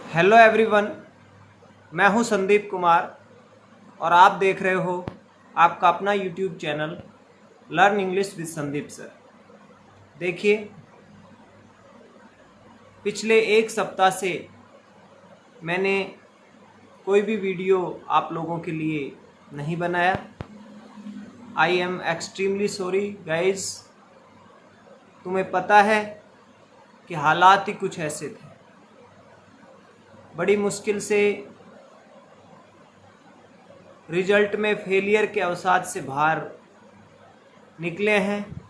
Hello everyone, मैं हूं संदीप कुमार और आप देख रहे हो आपका अपना YouTube channel learn English with Sandeep sir. देखिए, पिछले एक सप्ताह से मैंने कोई भी वीडियो आप लोगों के लिए नहीं बनाया। I am extremely sorry guys. तुम्हें पता है कि हालात ही कुछ ऐसे थे। बड़ी मुश्किल से रिजल्ट में फेलियर के अवसाद से बाहर निकले हैं,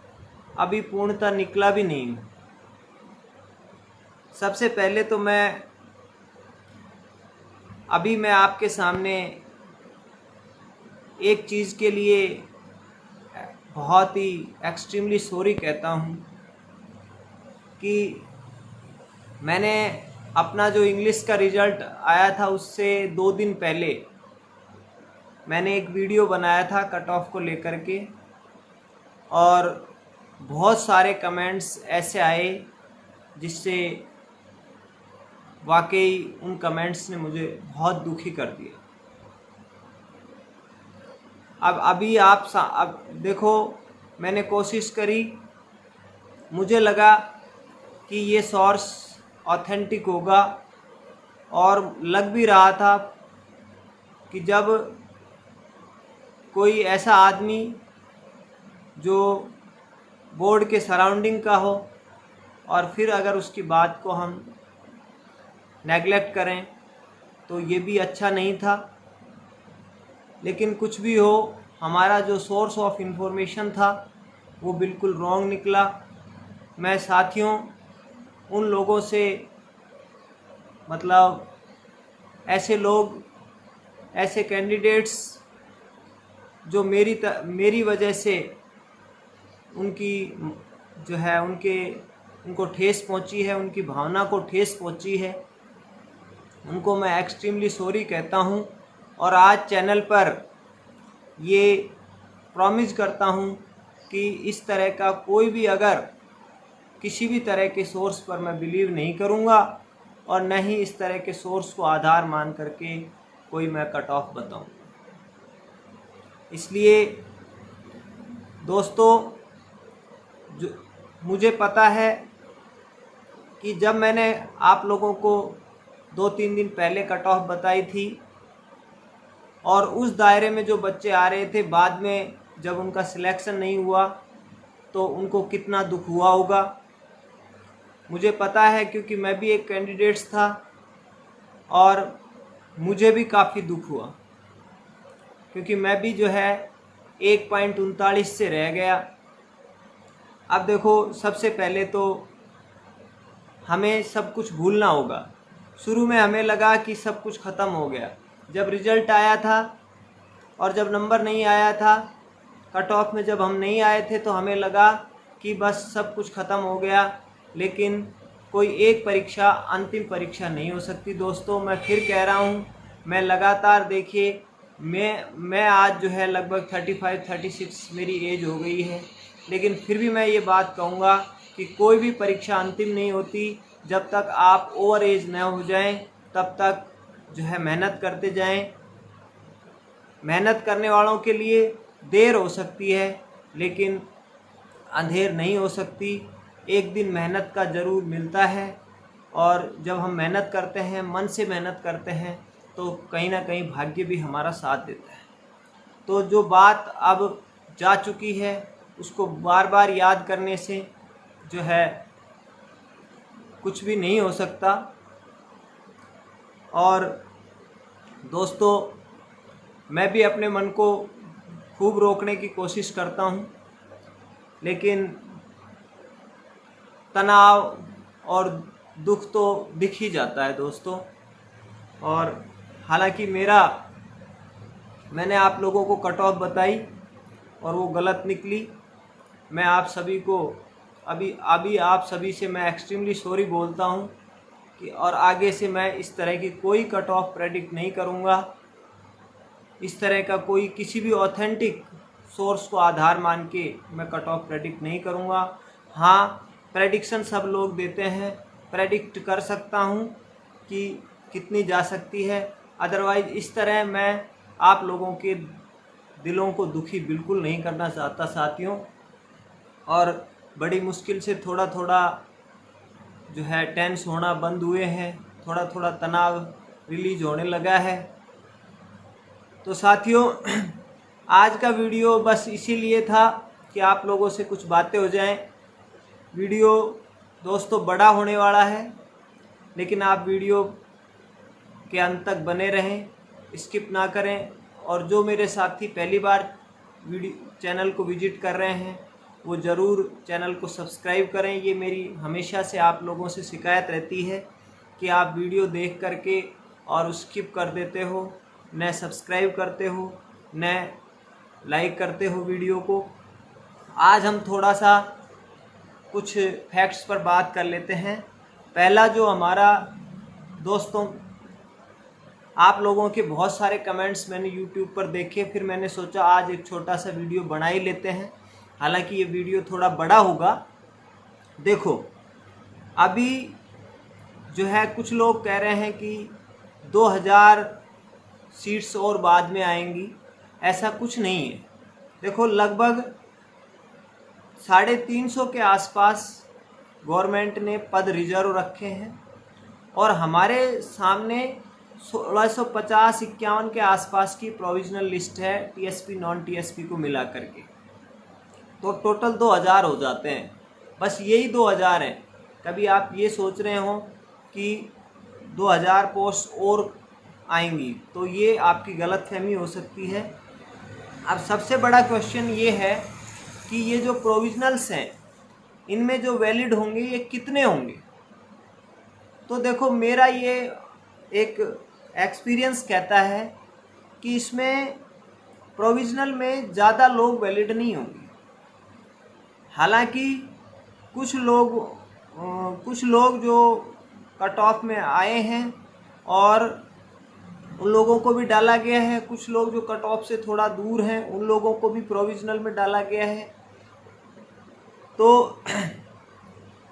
अभी पूर्णतः निकला भी नहीं हूँ। सबसे पहले तो मैं आपके सामने एक चीज़ के लिए बहुत ही एक्सट्रीमली सॉरी कहता हूँ कि मैंने अपना जो इंग्लिश का रिज़ल्ट आया था उससे 2 दिन पहले मैंने एक वीडियो बनाया था कट ऑफ को लेकर के, और बहुत सारे कमेंट्स ऐसे आए जिससे वाकई उन कमेंट्स ने मुझे बहुत दुखी कर दिया। अब देखो, मैंने कोशिश करी, मुझे लगा कि ये सोर्स ऑथेंटिक होगा, और लग भी रहा था कि जब कोई ऐसा आदमी जो बोर्ड के सराउंडिंग का हो और फिर अगर उसकी बात को हम नेगलेक्ट करें तो ये भी अच्छा नहीं था। लेकिन कुछ भी हो, हमारा जो सोर्स ऑफ इंफॉर्मेशन था वो बिल्कुल रॉन्ग निकला। मैं साथियों उन लोगों से, मतलब ऐसे लोग, ऐसे कैंडिडेट्स जो मेरी वजह से उनकी जो है उनको ठेस पहुंची है, उनकी भावना को ठेस पहुंची है, उनको मैं एक्सट्रीमली सॉरी कहता हूं। और आज चैनल पर ये प्रॉमिस करता हूं कि इस तरह का कोई भी अगर किसी भी तरह के सोर्स पर मैं बिलीव नहीं करूंगा, और न ही इस तरह के सोर्स को आधार मान करके कोई मैं कट ऑफ बताऊंगा। इसलिए दोस्तों, जो मुझे पता है कि जब मैंने आप लोगों को 2-3 दिन पहले कट ऑफ बताई थी और उस दायरे में जो बच्चे आ रहे थे, बाद में जब उनका सिलेक्शन नहीं हुआ तो उनको कितना दुख हुआ होगा मुझे पता है, क्योंकि मैं भी एक कैंडिडेट्स था और मुझे भी काफ़ी दुख हुआ, क्योंकि मैं भी जो है 1.39 से रह गया। अब देखो, सबसे पहले तो हमें सब कुछ भूलना होगा। शुरू में हमें लगा कि सब कुछ ख़त्म हो गया। जब रिज़ल्ट आया था और जब नंबर नहीं आया था, कट ऑफ में जब हम नहीं आए थे, तो हमें लगा कि बस सब कुछ ख़त्म हो गया। लेकिन कोई एक परीक्षा अंतिम परीक्षा नहीं हो सकती दोस्तों। मैं फिर कह रहा हूँ, मैं लगातार, देखिए, मैं आज जो है लगभग 35-36 मेरी एज हो गई है, लेकिन फिर भी मैं ये बात कहूँगा कि कोई भी परीक्षा अंतिम नहीं होती। जब तक आप ओवर एज न हो जाएं, तब तक जो है मेहनत करते जाएं। मेहनत करने वालों के लिए देर हो सकती है, लेकिन अंधेर नहीं हो सकती। एक दिन मेहनत का ज़रूर मिलता है, और जब हम मेहनत करते हैं, मन से मेहनत करते हैं, तो कहीं ना कहीं भाग्य भी हमारा साथ देता है। तो जो बात अब जा चुकी है उसको बार बार याद करने से जो है कुछ भी नहीं हो सकता। और दोस्तों, मैं भी अपने मन को खूब रोकने की कोशिश करता हूँ, लेकिन तनाव और दुख तो दिख ही जाता है दोस्तों। और हालांकि मैंने आप लोगों को कट ऑफ बताई और वो गलत निकली। मैं आप सभी को अभी आप सभी से मैं एक्सट्रीमली सॉरी बोलता हूँ कि और आगे से मैं इस तरह की कोई कट ऑफ प्रेडिक्ट नहीं करूँगा। इस तरह का कोई किसी भी ऑथेंटिक सोर्स को आधार मान के मैं कट ऑफ प्रेडिक्ट नहीं करूँगा। हाँ, प्रेडिक्शन सब लोग देते हैं, प्रेडिक्ट कर सकता हूँ कि कितनी जा सकती है। अदरवाइज़ इस तरह मैं आप लोगों के दिलों को दुखी बिल्कुल नहीं करना चाहता साथियों। और बड़ी मुश्किल से थोड़ा थोड़ा जो है टेंस होना बंद हुए हैं, थोड़ा थोड़ा तनाव रिलीज होने लगा है। तो साथियों आज का वीडियो बस इसीलिए था कि आप लोगों से कुछ बातें हो जाएं। वीडियो दोस्तों बड़ा होने वाला है, लेकिन आप वीडियो के अंत तक बने रहें, स्किप ना करें। और जो मेरे साथी पहली बार चैनल को विजिट कर रहे हैं वो ज़रूर चैनल को सब्सक्राइब करें। ये मेरी हमेशा से आप लोगों से शिकायत रहती है कि आप वीडियो देख करके और स्किप कर देते हो, न सब्सक्राइब करते हो, न लाइक करते हो वीडियो को। आज हम थोड़ा सा कुछ फैक्ट्स पर बात कर लेते हैं। पहला जो हमारा दोस्तों, आप लोगों के बहुत सारे कमेंट्स मैंने YouTube पर देखे, फिर मैंने सोचा आज एक छोटा सा वीडियो बना ही लेते हैं। हालांकि ये वीडियो थोड़ा बड़ा होगा। देखो अभी जो है कुछ लोग कह रहे हैं कि 2000 सीट्स और बाद में आएंगी, ऐसा कुछ नहीं है। देखो लगभग 350 के आसपास गवर्नमेंट ने पद रिजर्व रखे हैं और हमारे सामने 1650-51 के आसपास की प्रोविजनल लिस्ट है टीएसपी नॉन टीएसपी को मिला करके। तो टोटल 2000 हो जाते हैं। बस यही 2000 हैं। कभी आप ये सोच रहे हो कि 2000 पोस्ट और आएंगी तो ये आपकी गलतफहमी हो सकती है। अब सबसे बड़ा क्वेश्चन ये है कि ये जो प्रोविजनल्स हैं इनमें जो वैलिड होंगे ये कितने होंगे। तो देखो मेरा ये एक एक्सपीरियंस कहता है कि इसमें प्रोविजनल में ज़्यादा लोग वैलिड नहीं होंगे। हालांकि कुछ लोग जो कट ऑफ में आए हैं और उन लोगों को भी डाला गया है, कुछ लोग जो कट ऑफ से थोड़ा दूर हैं उन लोगों को भी प्रोविजनल में डाला गया है। तो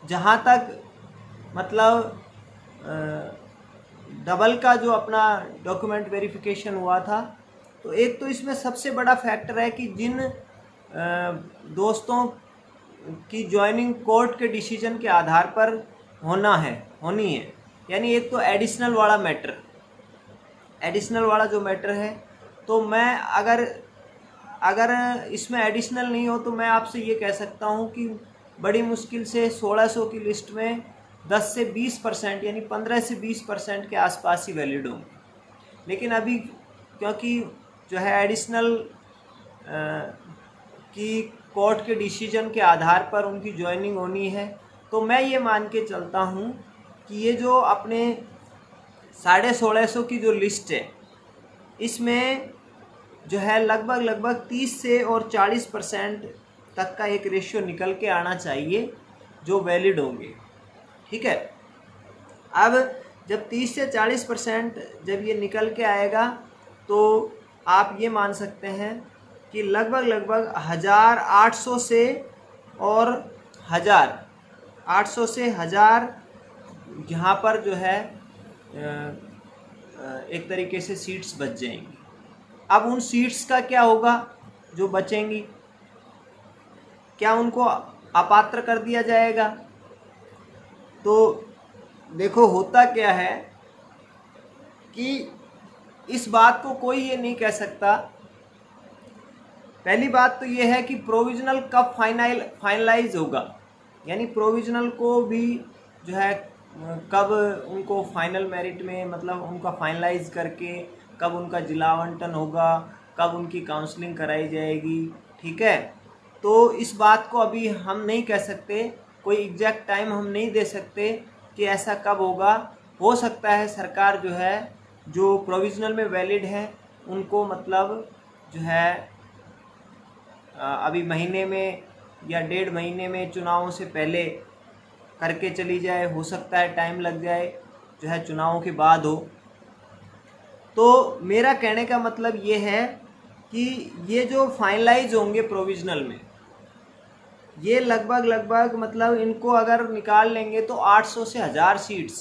जहाँ तक मतलब डबल का जो अपना डॉक्यूमेंट वेरिफिकेशन हुआ था, तो एक तो इसमें सबसे बड़ा फैक्टर है कि जिन दोस्तों की ज्वाइनिंग कोर्ट के डिसीजन के आधार पर होनी है, यानी एक तो एडिशनल वाला जो मैटर है। तो मैं अगर इसमें एडिशनल नहीं हो तो मैं आपसे ये कह सकता हूँ कि बड़ी मुश्किल से 1600 की लिस्ट में 10 से 20% यानी 15 से 20% के आसपास ही वैलिड होंगे। लेकिन अभी क्योंकि जो है एडिशनल की कोर्ट के डिसीजन के आधार पर उनकी ज्वाइनिंग होनी है, तो मैं ये मान के चलता हूँ कि ये जो अपने 1650 की जो लिस्ट है इसमें जो है लगभग 30 से और 40% तक का एक रेशियो निकल के आना चाहिए जो वैलिड होंगे। ठीक है। अब जब 30 से 40% जब ये निकल के आएगा तो आप ये मान सकते हैं कि लगभग 1800 से और 1000 यहाँ पर जो है एक तरीके से सीट्स बच जाएंगी। अब उन सीट्स का क्या होगा जो बचेंगी? क्या उनको अपात्र कर दिया जाएगा? तो देखो होता क्या है कि इस बात को कोई ये नहीं कह सकता। पहली बात तो ये है कि प्रोविजनल कब फाइनलाइज होगा, यानी प्रोविजनल को भी जो है कब उनको फाइनल मेरिट में मतलब उनका फाइनलाइज करके कब उनका जिला आवंटन होगा, कब उनकी काउंसलिंग कराई जाएगी। ठीक है। तो इस बात को अभी हम नहीं कह सकते, कोई एग्जैक्ट टाइम हम नहीं दे सकते कि ऐसा कब होगा। हो सकता है सरकार जो है जो प्रोविजनल में वैलिड है उनको मतलब जो है अभी महीने में या 1.5 महीने में चुनावों से पहले करके चली जाए। हो सकता है टाइम लग जाए जो है चुनावों के बाद हो। तो मेरा कहने का मतलब ये है कि ये जो फाइनलाइज होंगे प्रोविजनल में ये लगभग मतलब इनको अगर निकाल लेंगे तो 800 से 1000 सीट्स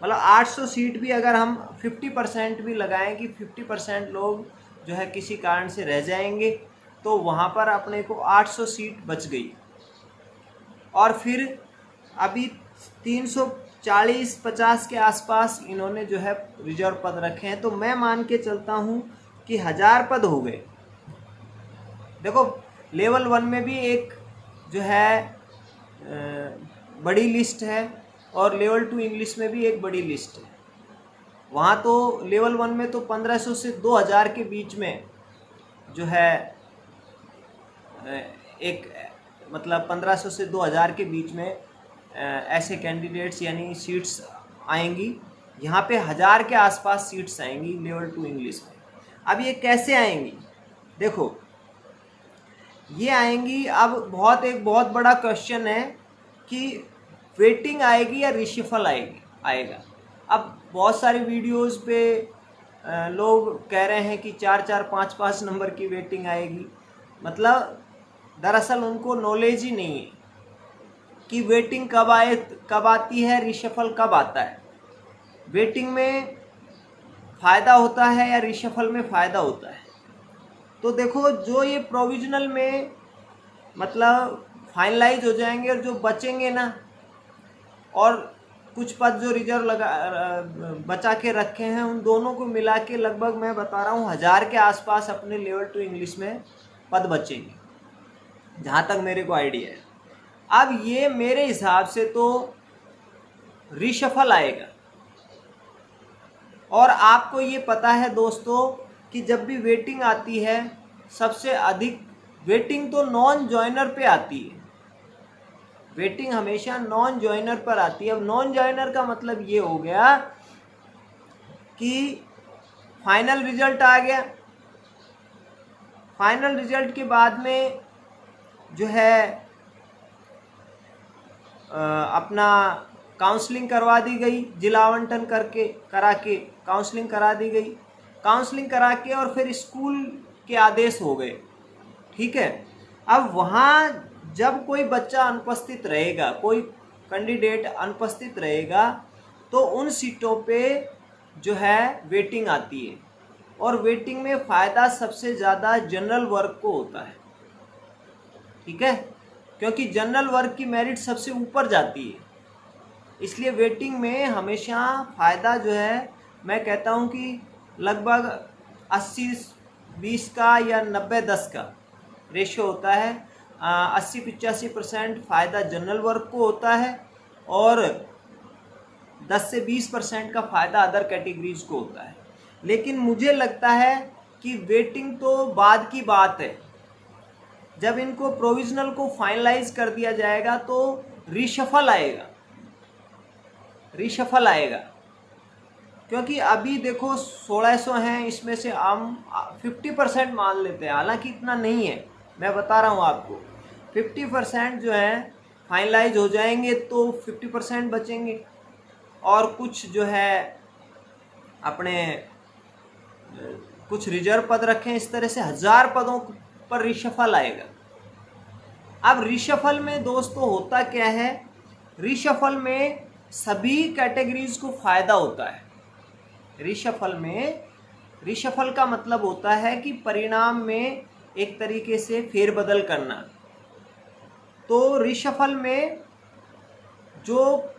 मतलब 800 सीट भी अगर हम 50% भी लगाएं कि 50% लोग जो है किसी कारण से रह जाएंगे, तो वहाँ पर अपने को 800 सीट बच गई। और फिर अभी 340-50 के आसपास इन्होंने जो है रिजर्व पद रखे हैं, तो मैं मान के चलता हूँ कि 1000 पद हो गए। देखो लेवल 1 में भी एक जो है बड़ी लिस्ट है और लेवल 2 इंग्लिश में भी एक बड़ी लिस्ट है। वहाँ तो लेवल 1 में तो 1500 से 2000 के बीच में जो है एक मतलब 1500 से 2000 के बीच में ऐसे कैंडिडेट्स यानी सीट्स आएंगी। यहाँ पे 1000 के आसपास सीट्स आएंगी लेवल 2 इंग्लिश में। अब ये कैसे आएंगी, देखो ये आएंगी। अब एक बहुत बड़ा क्वेश्चन है कि वेटिंग आएगी या रिशफल आएगा। अब बहुत सारे वीडियोस पे लोग कह रहे हैं कि 4-4, 5-5 नंबर की वेटिंग आएगी। मतलब दरअसल उनको नॉलेज ही नहीं है कि वेटिंग कब आती है, रिशफल कब आता है। वेटिंग में फ़ायदा होता है या रिशफल में फ़ायदा होता है। तो देखो जो ये प्रोविजनल में मतलब फाइनलाइज हो जाएंगे और जो बचेंगे ना, और कुछ पद जो रिजर्व बचा के रखे हैं, उन दोनों को मिला के लगभग मैं बता रहा हूँ 1000 के आसपास अपने लेवल 2 इंग्लिश में पद बचेंगे, जहाँ तक मेरे को आइडिया है। अब ये मेरे हिसाब से तो रिशफल आएगा। और आपको ये पता है दोस्तों कि जब भी वेटिंग आती है, सबसे अधिक वेटिंग तो नॉन जॉइनर पे आती है। वेटिंग हमेशा नॉन जॉइनर पर आती है। अब नॉन जॉइनर का मतलब ये हो गया कि फाइनल रिजल्ट आ गया, फाइनल रिजल्ट के बाद में जो है अपना काउंसलिंग करवा दी गई, जिला आवंटन करा के काउंसलिंग करा दी गई। काउंसलिंग करा के और फिर स्कूल के आदेश हो गए, ठीक है। अब वहाँ जब कोई बच्चा अनुपस्थित रहेगा, कोई कैंडिडेट अनुपस्थित रहेगा, तो उन सीटों पे जो है वेटिंग आती है। और वेटिंग में फ़ायदा सबसे ज़्यादा जनरल वर्ग को होता है, ठीक है, क्योंकि जनरल वर्ग की मेरिट सबसे ऊपर जाती है। इसलिए वेटिंग में हमेशा फ़ायदा जो है, मैं कहता हूँ कि लगभग 80-20 का या 90-10 का रेशो होता है। 80-85% फ़ायदा जनरल वर्ग को होता है और 10 से 20% का फ़ायदा अदर कैटेगरीज को होता है। लेकिन मुझे लगता है कि वेटिंग तो बाद की बात है। जब इनको प्रोविजनल को फाइनलाइज कर दिया जाएगा तो रिशफल आएगा, क्योंकि अभी देखो 1600 हैं, इसमें से हम 50% मान लेते हैं, हालांकि इतना नहीं है, मैं बता रहा हूँ आपको। 50% जो है फाइनलाइज हो जाएंगे तो 50% बचेंगे, और कुछ जो है अपने कुछ रिजर्व पद रखें। इस तरह से 1000 पदों पर रिशफल आएगा। अब रिशफल में दोस्तों होता क्या है, रिशफल में सभी कैटेगरीज को फ़ायदा होता है। रिशफल का मतलब होता है कि परिणाम में एक तरीके से फेरबदल करना। तो रिशफल में जो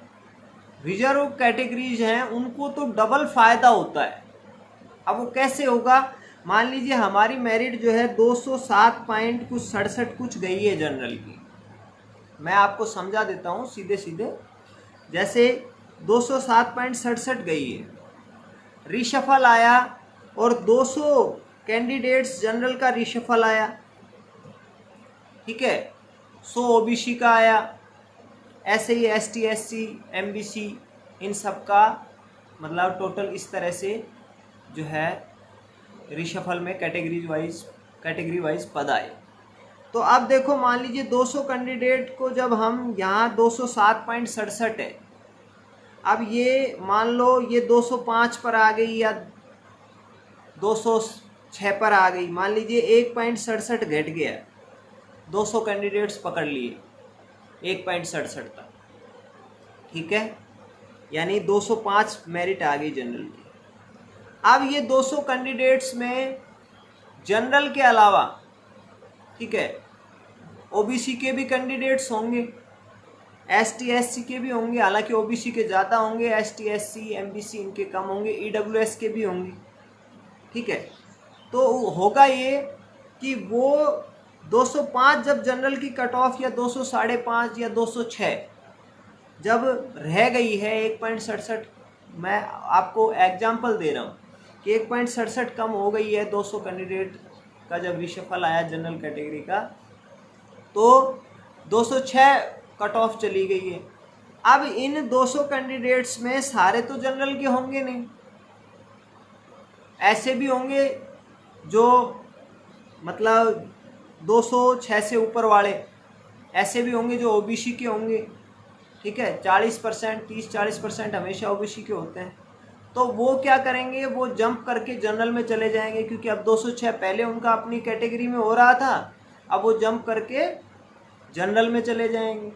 रिजर्व कैटेगरीज हैं उनको तो डबल फ़ायदा होता है। अब वो कैसे होगा, मान लीजिए हमारी मेरिट जो है 207.67 कुछ गई है जनरल की। मैं आपको समझा देता हूँ सीधे, जैसे 207.67 गई है, रिशफल आया और 200 कैंडिडेट्स जनरल का रिशफल आया, ठीक है, 100 ओबीसी का आया, ऐसे ही एसटी, एससी, एमबीसी, इन सब का मतलब टोटल इस तरह से जो है रिशफल में कैटेगरी वाइज पद आए। तो अब देखो मान लीजिए 200 कैंडिडेट को जब हम यहाँ 207.67 है, अब ये मान लो ये 205 पर आ गई या 206 पर आ गई, मान लीजिए 1.67 घट गया, 200 कैंडिडेट्स पकड़ लिए 1.67 तक, ठीक है। यानी 205 मेरिट आ गई जनरल की। अब ये 200 कैंडिडेट्स में जनरल के अलावा, ठीक है, ओबीसी के भी कैंडिडेट्स होंगे, एसटी एससी के भी होंगे, हालांकि ओबीसी के ज़्यादा होंगे, एसटी एससी एमबीसी इनके कम होंगे, ईडब्ल्यूएस के भी होंगे, ठीक है। तो होगा ये कि वो 205 जब जनरल की कट ऑफ या 205 या 206 जब रह गई है 1.67, मैं आपको एग्जाम्पल दे रहा हूँ कि 1.67 कम हो गई है 200 कैंडिडेट का जब रिशफल आया जनरल कैटेगरी का, तो 206 कट ऑफ चली गई है। अब इन 200 कैंडिडेट्स में सारे तो जनरल के होंगे नहीं, ऐसे भी होंगे जो मतलब 206 से ऊपर वाले, ऐसे भी होंगे जो ओबीसी के होंगे, ठीक है। 40%, 30-40% हमेशा ओबीसी के होते हैं। तो वो क्या करेंगे, वो जंप करके जनरल में चले जाएंगे, क्योंकि अब 206 पहले उनका अपनी कैटेगरी में हो रहा था, अब वो जंप करके जनरल में चले जाएंगे।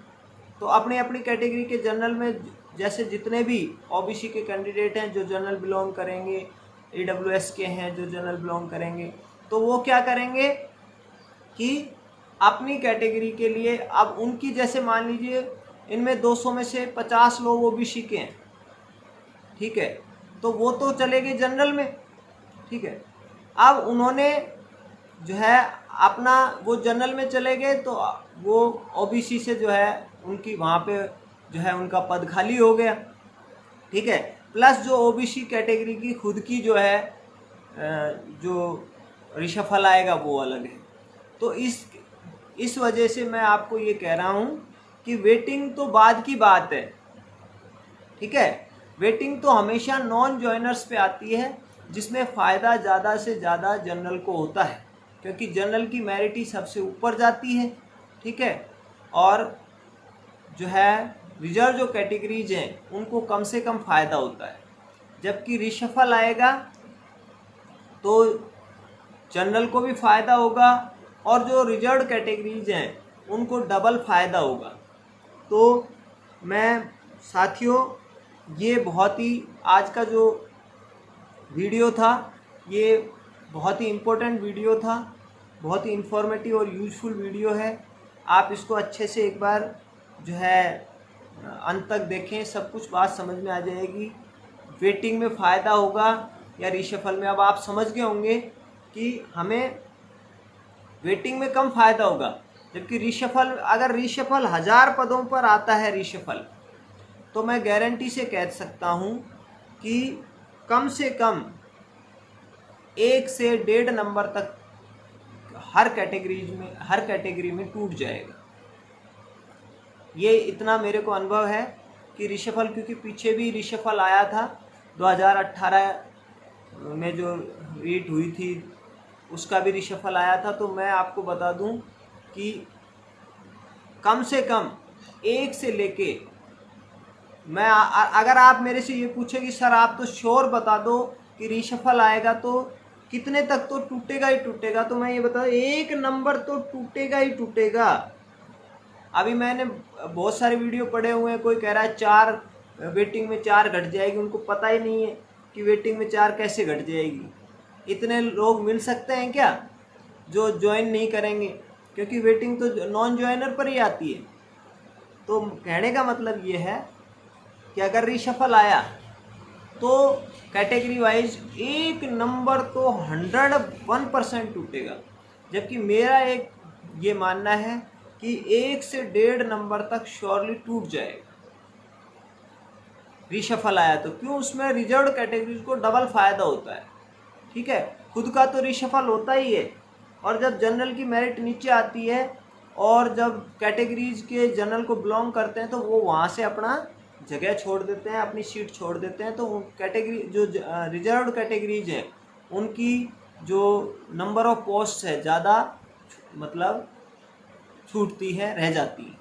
तो अपनी अपनी कैटेगरी के जनरल में जैसे जितने भी ओबीसी के कैंडिडेट हैं जो जनरल बिलोंग करेंगे, ईडब्ल्यूएस के हैं जो जनरल बिलोंग करेंगे, तो वो क्या करेंगे कि अपनी कैटेगरी के लिए, अब उनकी जैसे मान लीजिए इनमें 200 में से 50 लोग ओबीसी के हैं, ठीक है, तो वो तो चले गए जनरल में, ठीक है। अब उन्होंने जो है अपना वो जनरल में चले गए, तो वो ओबीसी से जो है उनकी वहाँ पे जो है उनका पद खाली हो गया, ठीक है। प्लस जो ओबीसी कैटेगरी की खुद की जो है जो रिशफल आएगा वो अलग है। तो इस वजह से मैं आपको ये कह रहा हूँ कि वेटिंग तो बाद की बात है, ठीक है। वेटिंग तो हमेशा नॉन जॉइनर्स पे आती है, जिसमें फ़ायदा ज़्यादा से ज़्यादा जनरल को होता है, क्योंकि जनरल की मेरिट ही सबसे ऊपर जाती है, ठीक है। और जो है रिजर्व जो कैटेगरीज हैं उनको कम से कम फ़ायदा होता है, जबकि रिशफल आएगा तो जनरल को भी फ़ायदा होगा और जो रिजर्व कैटेगरीज हैं उनको डबल फ़ायदा होगा। तो मैं साथियों, ये बहुत ही आज का जो वीडियो था ये बहुत ही इम्पोर्टेंट वीडियो था, बहुत ही इन्फॉर्मेटिव और यूजफुल वीडियो है। आप इसको अच्छे से एक बार जो है अंत तक देखें, सब कुछ बात समझ में आ जाएगी। वेटिंग में फ़ायदा होगा या रिशफल में, अब आप समझ गए होंगे कि हमें वेटिंग में कम फ़ायदा होगा, जबकि रिशफल, अगर रिशफल 1000 पदों पर आता है रिशफल, तो मैं गारंटी से कह सकता हूँ कि कम से कम 1 से 1.5 नंबर तक हर कैटेगरी में टूट जाएगा। ये इतना मेरे को अनुभव है कि रिशफल, क्योंकि पीछे भी रिशफल आया था 2018 में जो रीट हुई थी उसका भी रिशफल आया था। तो मैं आपको बता दूं कि कम से कम 1 से लेके, मैं अगर आप मेरे से ये पूछे कि सर आप तो श्योर बता दो कि रिशफल आएगा तो कितने तक तो टूटेगा ही टूटेगा, तो मैं ये बता दूं 1 नंबर तो टूटेगा ही टूटेगा। अभी मैंने बहुत सारे वीडियो पढ़े हुए हैं, कोई कह रहा है 4 वेटिंग में 4 घट जाएगी, उनको पता ही नहीं है कि वेटिंग में 4 कैसे घट जाएगी। इतने लोग मिल सकते हैं क्या जो ज्वाइन नहीं करेंगे, क्योंकि वेटिंग तो नॉन ज्वाइनर पर ही आती है। तो कहने का मतलब ये है कि अगर रिशफल आया तो कैटेगरी वाइज 1 नंबर तो 101% टूटेगा, जबकि मेरा एक ये मानना है कि 1 से 1.5 नंबर तक श्योरली टूट जाएगा रिशफल आया तो। क्यों? उसमें रिजर्व कैटेगरीज को डबल फायदा होता है, ठीक है। खुद का तो रिशफल होता ही है, और जब जनरल की मेरिट नीचे आती है और जब कैटेगरीज के जनरल को बिलोंग करते हैं तो वो वहाँ से अपना जगह छोड़ देते हैं, अपनी सीट छोड़ देते हैं। तो कैटेगरी जो रिजर्व कैटेगरीज हैं उनकी जो नंबर ऑफ पोस्ट है ज़्यादा मतलब छूटती है, रह जाती है।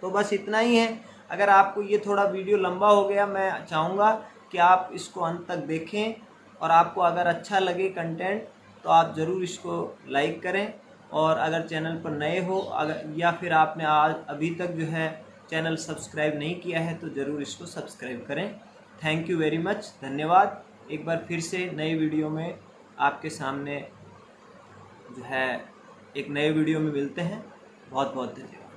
तो बस इतना ही है। अगर आपको ये थोड़ा वीडियो लंबा हो गया, मैं चाहूँगा कि आप इसको अंत तक देखें, और आपको अगर अच्छा लगे कंटेंट तो आप ज़रूर इसको लाइक करें। और अगर चैनल पर नए हो, अगर या फिर आपने आज अभी तक जो है चैनल सब्सक्राइब नहीं किया है तो ज़रूर इसको सब्सक्राइब करें। थैंक यू वेरी मच, धन्यवाद। एक बार फिर से नई वीडियो में आपके सामने जो है एक नए वीडियो में मिलते हैं। बहुत बहुत धन्यवाद।